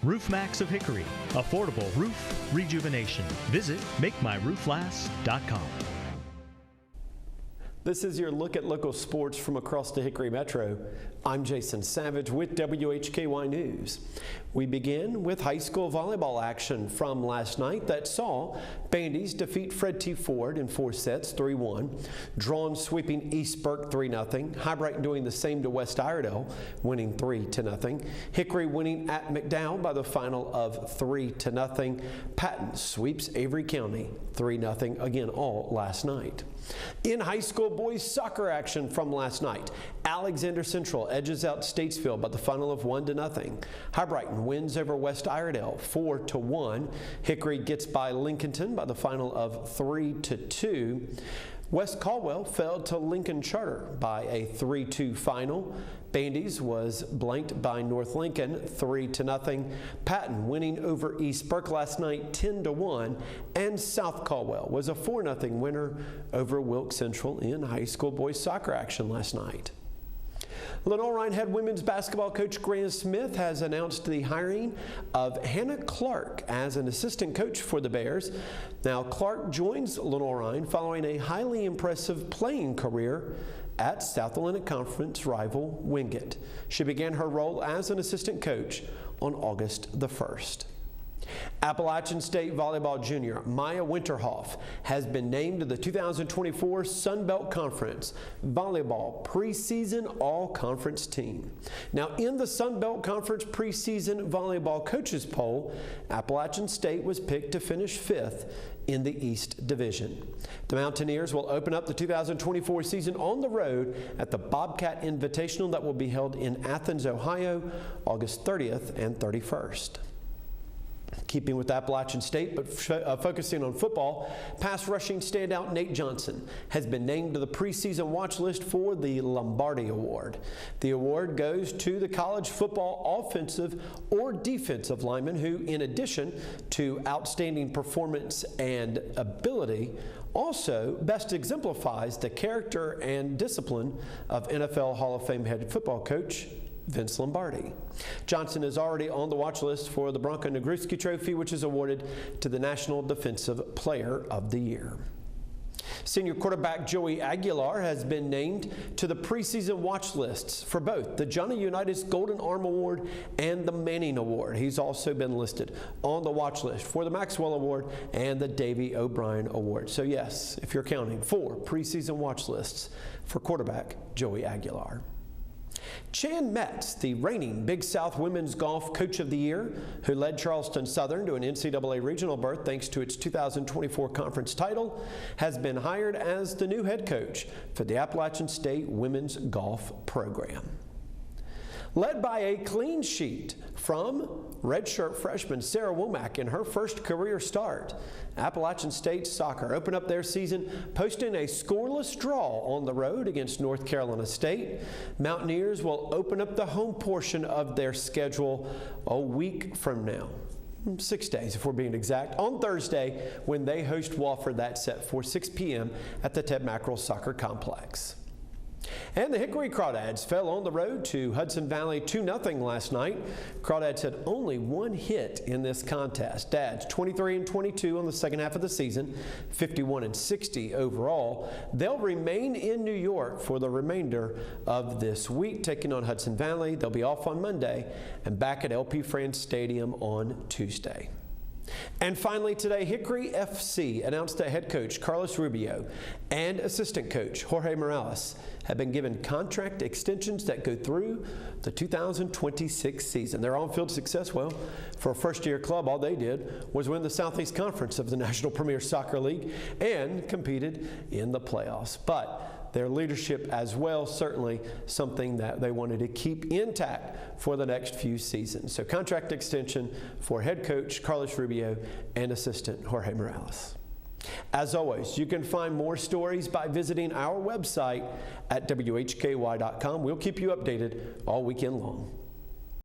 Roof Max of Hickory. Affordable roof rejuvenation. Visit MakeMyRoofLast.com. This is your look at local sports from across the Hickory Metro. I'm Jason Savage with WHKY News. We begin with high school volleyball action from last night that saw Bandies defeat Fred T. Ford in 4 sets, 3-1. Drawn sweeping East Burke 3-0. High Brighton doing the same to West Iredell, winning 3-0. Hickory winning at McDowell by the final of 3-0. Patton sweeps Avery County 3-0, again all last night. In high school boys soccer action from last night, Alexander Central edges out Statesville by the final of 1-0. High Brighton wins over West Iredell 4-1. Hickory gets by Lincolnton by the final of 3-2. West Caldwell fell to Lincoln Charter by a 3-2 final. Bandies was blanked by North Lincoln 3-0. Patton winning over East Burke last night 10-1, and South Caldwell was a 4-0 winner over Wilkes Central in high school boys soccer action last night. Lenoir-Rhyne head women's basketball coach Grant Smith has announced the hiring of Hannah Clark as an assistant coach for the Bears. Now, Clark joins Lenoir-Rhyne following a highly impressive playing career at South Atlantic Conference rival Wingate. She began her role as an assistant coach on August the 1st. Appalachian State volleyball junior Maya Winterhoff has been named to the 2024 Sun Belt Conference volleyball preseason all-conference team. Now, in the Sun Belt Conference preseason volleyball coaches poll, Appalachian State was picked to finish 5th in the East Division. The Mountaineers will open up the 2024 season on the road at the Bobcat Invitational that will be held in Athens, Ohio, August 30th and 31st. Keeping with Appalachian State, but focusing on football, pass rushing standout Nate Johnson has been named to the preseason watch list for the Lombardi Award. The award goes to the college football offensive or defensive lineman who, in addition to outstanding performance and ability, also best exemplifies the character and discipline of NFL Hall of Fame head football coach Vince Lombardi. Johnson is already on the watch list for the Bronco Nagurski Trophy, which is awarded to the National Defensive Player of the Year. Senior quarterback Joey Aguilar has been named to the preseason watch lists for both the Johnny Unitas Golden Arm Award and the Manning Award. He's also been listed on the watch list for the Maxwell Award and the Davey O'Brien Award. So yes, if you're counting, 4 preseason watch lists for quarterback Joey Aguilar. Chan Metz, the reigning Big South Women's Golf Coach of the Year, who led Charleston Southern to an NCAA regional berth thanks to its 2024 conference title, has been hired as the new head coach for the Appalachian State Women's Golf Program. Led by a clean sheet from redshirt freshman Sarah Womack in her first career start, Appalachian State soccer opened up their season posting a scoreless draw on the road against North Carolina State. Mountaineers will open up the home portion of their schedule a week from now. 6 days if we're being exact, on Thursday when they host Wofford. That's set for 6 p.m. at the Ted Mackerel Soccer Complex. And the Hickory Crawdads fell on the road to Hudson Valley 2-0 last night. Crawdads had only 1 hit in this contest. Dads 23-22 on the second half of the season, 51-60 overall. They'll remain in New York for the remainder of this week, taking on Hudson Valley. They'll be off on Monday and back at LP France Stadium on Tuesday. And finally today, Hickory FC announced that head coach Carlos Rubio and assistant coach Jorge Morales have been given contract extensions that go through the 2026 season. Their on-field success, well, for a first-year club, all they did was win the Southeast Conference of the National Premier Soccer League and competed in the playoffs. But their leadership as well, certainly something that they wanted to keep intact for the next few seasons. So contract extension for head coach Carlos Rubio and assistant Jorge Morales. As always, you can find more stories by visiting our website at WHKY.com. We'll keep you updated all weekend long.